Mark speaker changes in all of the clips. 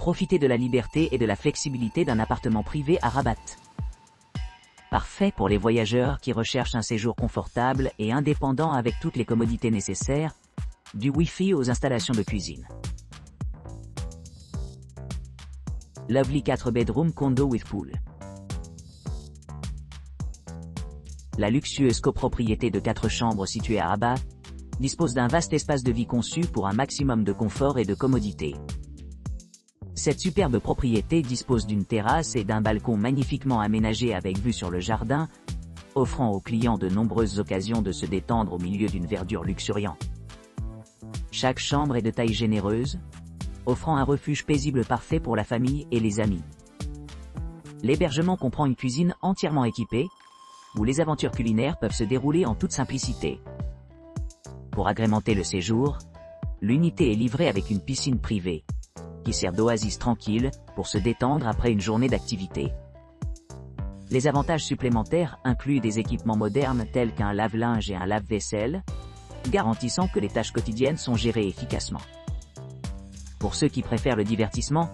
Speaker 1: Profitez de la liberté et de la flexibilité d'un appartement privé à Rabat. Parfait pour les voyageurs qui recherchent un séjour confortable et indépendant avec toutes les commodités nécessaires, du Wi-Fi aux installations de cuisine. Lovely 4 bedroom condo with pool. La luxueuse copropriété de 4 chambres située à Rabat dispose d'un vaste espace de vie conçu pour un maximum de confort et de commodité. Cette superbe propriété dispose d'une terrasse et d'un balcon magnifiquement aménagé avec vue sur le jardin, offrant aux clients de nombreuses occasions de se détendre au milieu d'une verdure luxuriante. Chaque chambre est de taille généreuse, offrant un refuge paisible parfait pour la famille et les amis. L'hébergement comprend une cuisine entièrement équipée, où les aventures culinaires peuvent se dérouler en toute simplicité. Pour agrémenter le séjour, l'unité est livrée avec une piscine privée, qui sert d'oasis tranquille pour se détendre après une journée d'activité. Les avantages supplémentaires incluent des équipements modernes tels qu'un lave-linge et un lave-vaisselle, garantissant que les tâches quotidiennes sont gérées efficacement. Pour ceux qui préfèrent le divertissement,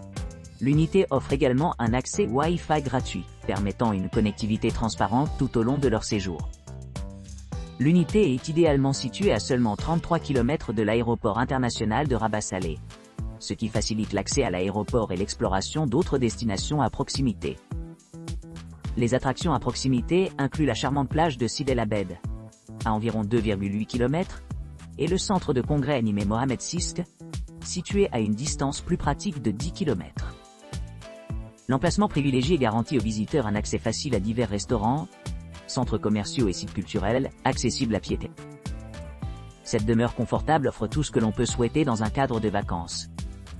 Speaker 1: l'unité offre également un accès Wi-Fi gratuit, permettant une connectivité transparente tout au long de leur séjour. L'unité est idéalement située à seulement 33 km de l'aéroport international de Rabat-Salé, ce qui facilite l'accès à l'aéroport et l'exploration d'autres destinations à proximité. Les attractions à proximité incluent la charmante plage de Sid El Abed, à environ 2,8 km, et le centre de congrès animé Mohamed VI, situé à une distance plus pratique de 10 km. L'emplacement privilégié garantit aux visiteurs un accès facile à divers restaurants, centres commerciaux et sites culturels, accessibles à pied. Cette demeure confortable offre tout ce que l'on peut souhaiter dans un cadre de vacances.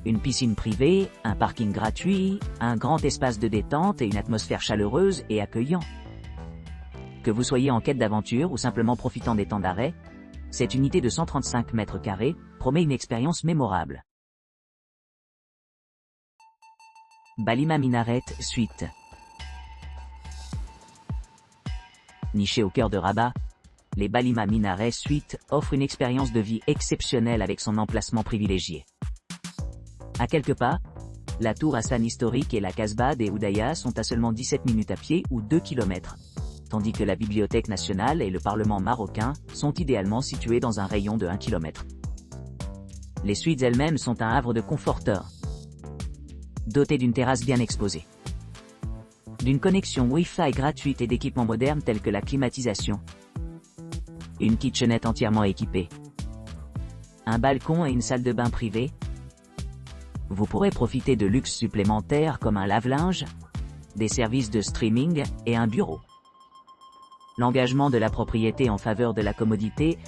Speaker 1: Une piscine privée, un parking gratuit, un grand espace de détente et une atmosphère chaleureuse et accueillante. Que vous soyez en quête d'aventure ou simplement profitant des temps d'arrêt, cette unité de 135 mètres carrés promet une expérience mémorable. Balima Minaret Suite. Nichés au cœur de Rabat, les Balima Minaret Suite offrent une expérience de vie exceptionnelle avec son emplacement privilégié. À quelques pas, la tour Hassan historique et la Casbah des Oudayas sont à seulement 17 minutes à pied ou 2 km, tandis que la Bibliothèque nationale et le Parlement marocain sont idéalement situés dans un rayon de 1 km. Les suites elles-mêmes sont un havre de conforteurs, dotées d'une terrasse bien exposée, d'une connexion Wi-Fi gratuite et d'équipements modernes tels que la climatisation, une kitchenette entièrement équipée, un balcon et une salle de bain privée. Vous pourrez profiter de luxe supplémentaires comme un lave-linge, des services de streaming et un bureau. L'engagement de la propriété en faveur de la commodité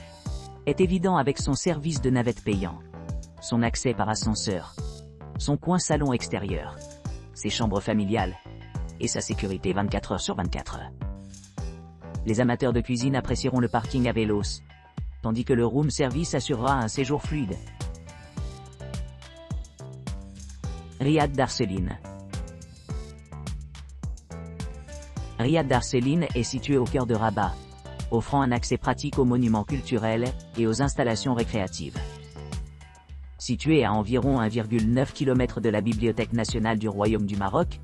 Speaker 1: est évident avec son service de navette payant, son accès par ascenseur, son coin salon extérieur, ses chambres familiales et sa sécurité 24 heures sur 24. Les amateurs de cuisine apprécieront le parking à vélos, tandis que le room service assurera un séjour fluide. Riad d'Arceline. Riad d'Arceline est situé au cœur de Rabat, offrant un accès pratique aux monuments culturels et aux installations récréatives. Situé à environ 1,9 km de la Bibliothèque nationale du Royaume du Maroc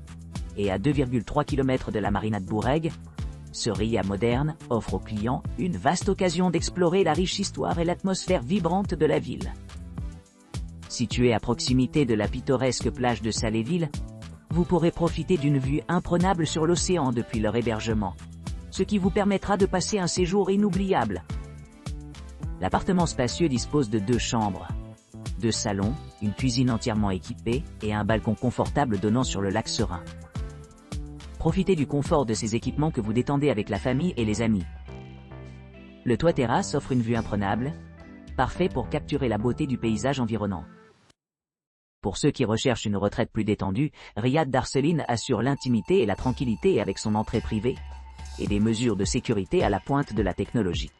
Speaker 1: et à 2,3 km de la marina de Boureg, ce riad moderne offre aux clients une vaste occasion d'explorer la riche histoire et l'atmosphère vibrante de la ville. Situé à proximité de la pittoresque plage de Saléville, vous pourrez profiter d'une vue imprenable sur l'océan depuis leur hébergement, ce qui vous permettra de passer un séjour inoubliable. L'appartement spacieux dispose de 2 chambres, 2 salons, une cuisine entièrement équipée et un balcon confortable donnant sur le lac Serein. Profitez du confort de ces équipements que vous détendez avec la famille et les amis. Le toit terrasse offre une vue imprenable, parfait pour capturer la beauté du paysage environnant. Pour ceux qui recherchent une retraite plus détendue, Riad d'Arceline assure l'intimité et la tranquillité avec son entrée privée et des mesures de sécurité à la pointe de la technologie.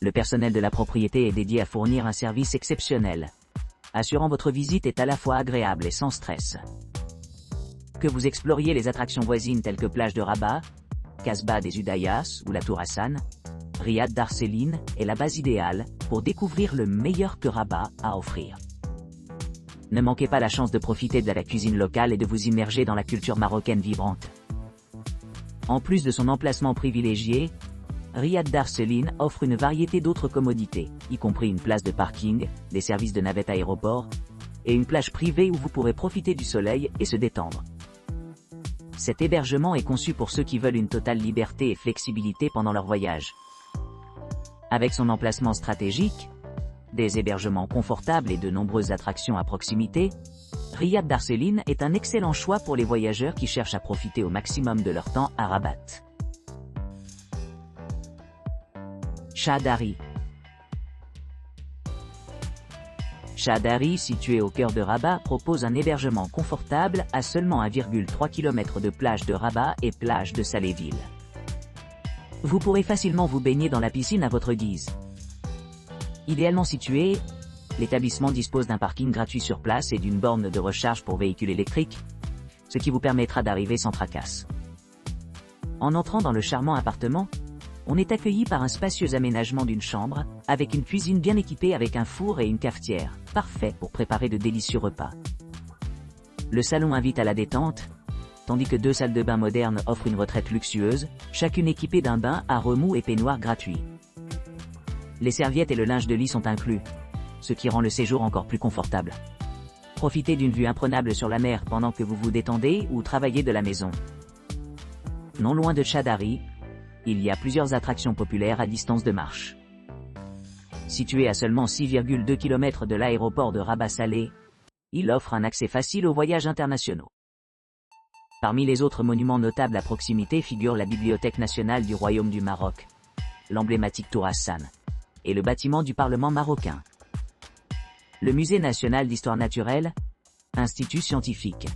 Speaker 1: Le personnel de la propriété est dédié à fournir un service exceptionnel, assurant votre visite est à la fois agréable et sans stress. Que vous exploriez les attractions voisines telles que plage de Rabat, Casbah des Oudayas ou la tour Hassan, Riad d'Arceline est la base idéale pour découvrir le meilleur que Rabat a à offrir. Ne manquez pas la chance de profiter de la cuisine locale et de vous immerger dans la culture marocaine vibrante. En plus de son emplacement privilégié, Riyad Dar Seline offre une variété d'autres commodités, y compris une place de parking, des services de navette aéroport, et une plage privée où vous pourrez profiter du soleil et se détendre. Cet hébergement est conçu pour ceux qui veulent une totale liberté et flexibilité pendant leur voyage. Avec son emplacement stratégique, des hébergements confortables et de nombreuses attractions à proximité, Riyad Dar Seline est un excellent choix pour les voyageurs qui cherchent à profiter au maximum de leur temps à Rabat. Shadari. Shadari, situé au cœur de Rabat, propose un hébergement confortable à seulement 1,3 km de plage de Rabat et plage de Saléville. Vous pourrez facilement vous baigner dans la piscine à votre guise. Idéalement situé, l'établissement dispose d'un parking gratuit sur place et d'une borne de recharge pour véhicules électriques, ce qui vous permettra d'arriver sans tracasse. En entrant dans le charmant appartement, on est accueilli par un spacieux aménagement d'une chambre, avec une cuisine bien équipée avec un four et une cafetière, parfait pour préparer de délicieux repas. Le salon invite à la détente, tandis que 2 salles de bain modernes offrent une retraite luxueuse, chacune équipée d'un bain à remous et peignoir gratuit. Les serviettes et le linge de lit sont inclus, ce qui rend le séjour encore plus confortable. Profitez d'une vue imprenable sur la mer pendant que vous vous détendez ou travaillez de la maison. Non loin de Shadari, il y a plusieurs attractions populaires à distance de marche. Situé à seulement 6,2 km de l'aéroport de Rabat-Salé, il offre un accès facile aux voyages internationaux. Parmi les autres monuments notables à proximité figurent la Bibliothèque nationale du Royaume du Maroc, l'emblématique Tour Hassan, et le bâtiment du Parlement marocain. Le Musée national d'histoire naturelle, institut scientifique.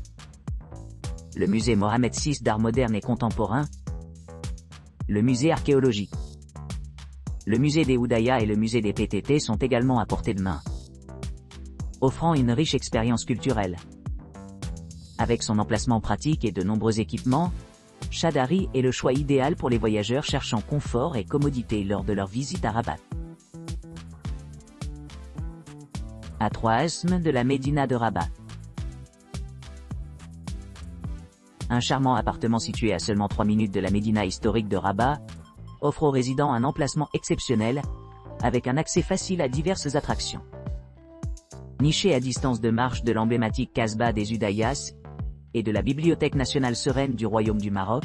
Speaker 1: Le musée Mohamed VI d'art moderne et contemporain. Le musée archéologique. Le musée des Oudaya et le musée des PTT sont également à portée de main, offrant une riche expérience culturelle. Avec son emplacement pratique et de nombreux équipements, Shadari est le choix idéal pour les voyageurs cherchant confort et commodité lors de leur visite à Rabat. Atroasme de la Médina de Rabat. Un charmant appartement situé à seulement 3 minutes de la Médina historique de Rabat, offre aux résidents un emplacement exceptionnel, avec un accès facile à diverses attractions. Niché à distance de marche de l'emblématique Casbah des Udayas et de la Bibliothèque nationale sereine du Royaume du Maroc,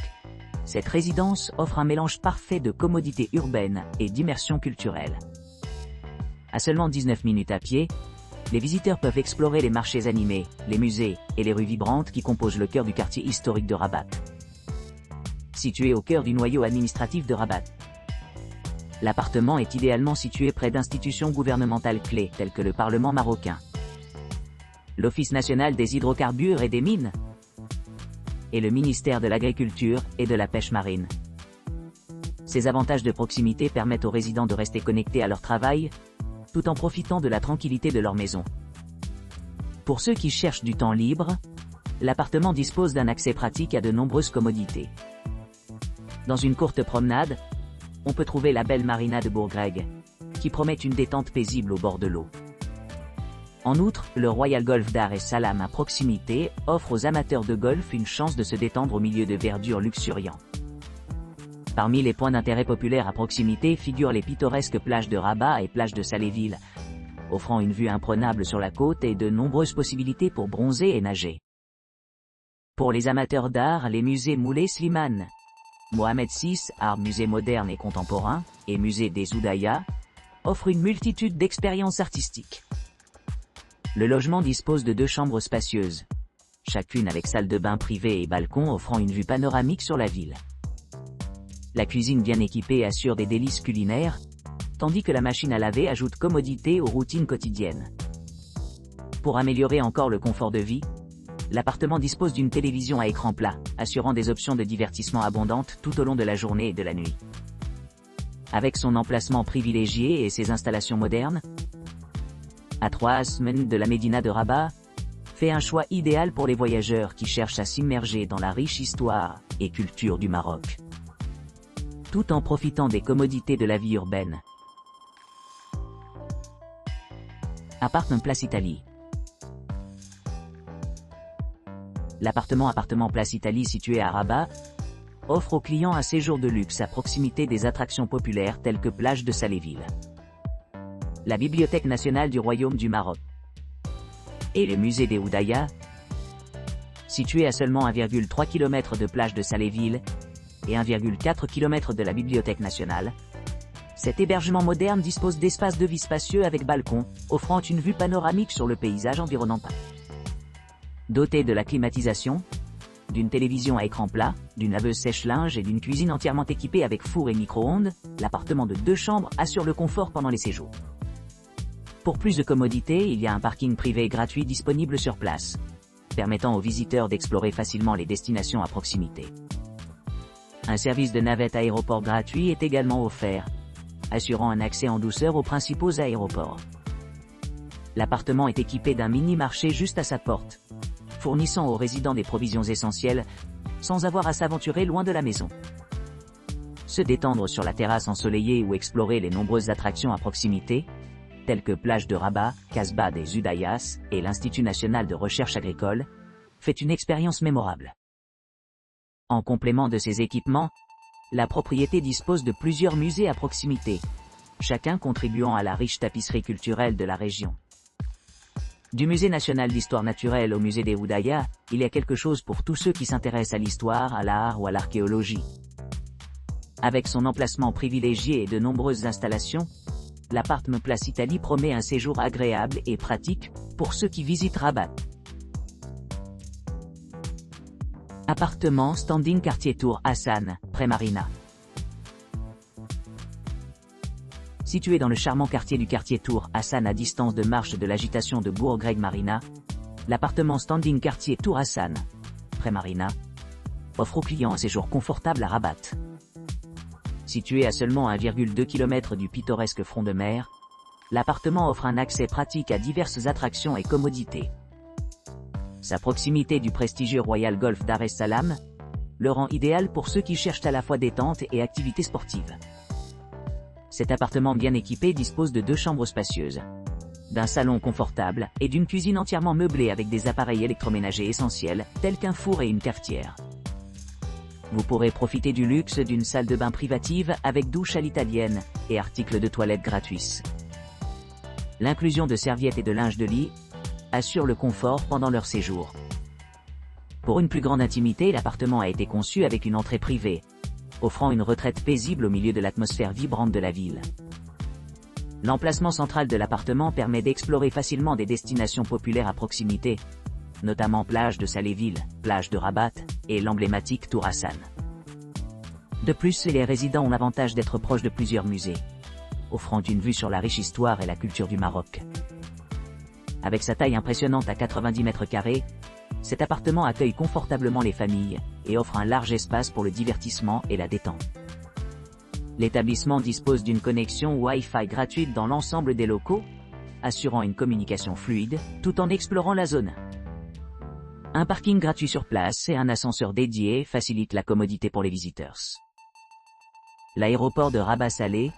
Speaker 1: cette résidence offre un mélange parfait de commodité urbaine et d'immersion culturelle. À seulement 19 minutes à pied, les visiteurs peuvent explorer les marchés animés, les musées et les rues vibrantes qui composent le cœur du quartier historique de Rabat. Situé au cœur du noyau administratif de Rabat, l'appartement est idéalement situé près d'institutions gouvernementales clés telles que le Parlement marocain, l'Office national des hydrocarbures et des mines, et le ministère de l'Agriculture et de la Pêche marine. Ces avantages de proximité permettent aux résidents de rester connectés à leur travail, tout en profitant de la tranquillité de leur maison. Pour ceux qui cherchent du temps libre, l'appartement dispose d'un accès pratique à de nombreuses commodités. Dans une courte promenade, on peut trouver la belle marina de Bourgreg, qui promet une détente paisible au bord de l'eau. En outre, le Royal Golf Dar es Salaam à proximité offre aux amateurs de golf une chance de se détendre au milieu de verdure luxuriant. Parmi les points d'intérêt populaires à proximité figurent les pittoresques plages de Rabat et plages de Saléville, offrant une vue imprenable sur la côte et de nombreuses possibilités pour bronzer et nager. Pour les amateurs d'art, les musées Moulay Slimane, Mohamed VI, art musée moderne et contemporain, et musée des Oudaya, offrent une multitude d'expériences artistiques. Le logement dispose de 2 chambres spacieuses, chacune avec salle de bain privée et balcon offrant une vue panoramique sur la ville. La cuisine bien équipée assure des délices culinaires, tandis que la machine à laver ajoute commodité aux routines quotidiennes. Pour améliorer encore le confort de vie, l'appartement dispose d'une télévision à écran plat, assurant des options de divertissement abondantes tout au long de la journée et de la nuit. Avec son emplacement privilégié et ses installations modernes, Atroasme de la Médina de Rabat fait un choix idéal pour les voyageurs qui cherchent à s'immerger dans la riche histoire et culture du Maroc, tout en profitant des commodités de la vie urbaine. Appartement Place Italie. L'appartement Place Italie situé à Rabat offre aux clients un séjour de luxe à proximité des attractions populaires telles que plage de Saléville, la Bibliothèque nationale du Royaume du Maroc et le musée des Oudaya, situé à seulement 1,3 km de plage de Saléville et 1,4 km de la Bibliothèque nationale. Cet hébergement moderne dispose d'espaces de vie spacieux avec balcon, offrant une vue panoramique sur le paysage environnant. Doté de la climatisation, d'une télévision à écran plat, d'une laveuse sèche-linge et d'une cuisine entièrement équipée avec four et micro-ondes, l'appartement de 2 chambres assure le confort pendant les séjours. Pour plus de commodité, il y a un parking privé gratuit disponible sur place, permettant aux visiteurs d'explorer facilement les destinations à proximité. Un service de navette aéroport gratuit est également offert, assurant un accès en douceur aux principaux aéroports. L'appartement est équipé d'un mini-marché juste à sa porte, fournissant aux résidents des provisions essentielles, sans avoir à s'aventurer loin de la maison. Se détendre sur la terrasse ensoleillée ou explorer les nombreuses attractions à proximité, telles que plage de Rabat, Casbah des Udayas et l'Institut national de recherche agricole, fait une expérience mémorable. En complément de ces équipements, la propriété dispose de plusieurs musées à proximité, chacun contribuant à la riche tapisserie culturelle de la région. Du musée national d'histoire naturelle au musée des Oudaya, il y a quelque chose pour tous ceux qui s'intéressent à l'histoire, à l'art ou à l'archéologie. Avec son emplacement privilégié et de nombreuses installations, l'appartement Place Italie promet un séjour agréable et pratique pour ceux qui visitent Rabat. Appartement standing quartier Tour Hassan, près Marina. Situé dans le charmant quartier du quartier Tour Hassan à distance de marche de l'agitation de Bourg-Greg Marina, l'appartement standing quartier Tour Hassan, près Marina, offre aux clients un séjour confortable à Rabat. Situé à seulement 1,2 km du pittoresque front de mer, l'appartement offre un accès pratique à diverses attractions et commodités. Sa proximité du prestigieux Royal Golf Dar es Salaam le rend idéal pour ceux qui cherchent à la fois détente et activités sportives. Cet appartement bien équipé dispose de 2 chambres spacieuses, d'un salon confortable et d'une cuisine entièrement meublée avec des appareils électroménagers essentiels tels qu'un four et une cafetière. Vous pourrez profiter du luxe d'une salle de bain privative avec douche à l'italienne et articles de toilette gratuits. L'inclusion de serviettes et de linge de lit assure le confort pendant leur séjour. Pour une plus grande intimité, l'appartement a été conçu avec une entrée privée, offrant une retraite paisible au milieu de l'atmosphère vibrante de la ville. L'emplacement central de l'appartement permet d'explorer facilement des destinations populaires à proximité, notamment plage de Saléville, plage de Rabat et l'emblématique Tour Hassan. De plus, les résidents ont l'avantage d'être proches de plusieurs musées, offrant une vue sur la riche histoire et la culture du Maroc. Avec sa taille impressionnante à 90 mètres carrés, cet appartement accueille confortablement les familles et offre un large espace pour le divertissement et la détente. L'établissement dispose d'une connexion Wi-Fi gratuite dans l'ensemble des locaux, assurant une communication fluide tout en explorant la zone. Un parking gratuit sur place et un ascenseur dédié facilitent la commodité pour les visiteurs. L'aéroport de Rabat-Salé,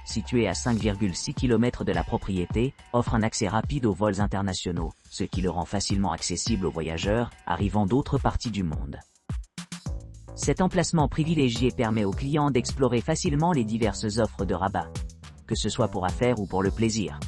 Speaker 1: situé à 5,6 km de la propriété, offre un accès rapide aux vols internationaux, ce qui le rend facilement accessible aux voyageurs arrivant d'autres parties du monde. Cet emplacement privilégié permet aux clients d'explorer facilement les diverses offres de Rabat, que ce soit pour affaires ou pour le plaisir.